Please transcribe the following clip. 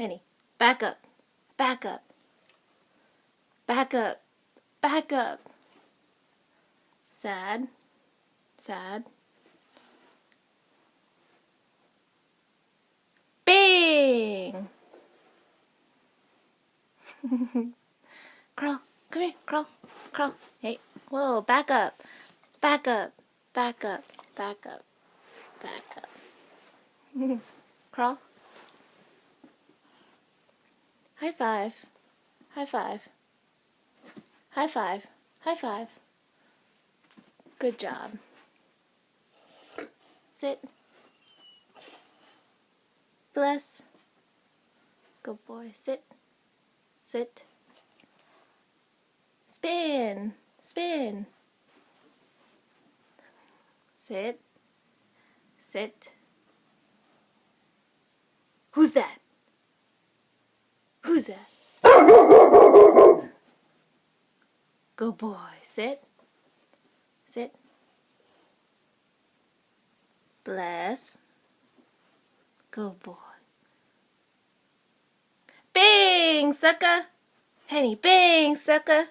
Henny, back up, back up, back up, back up. Sad, sad. Bing! Crawl, come here, crawl, crawl. Hey, whoa, back up, back up, back up, back up, back up. Crawl. High five, high five, high five, high five. Good job. Sit. Bless. Good boy. Sit. Sit. Spin. Spin. Sit. Sit. Who's that? Who's that? Good boy. Sit. Sit. Bless. Good boy. Bing, sucker. Henny, bing, sucker.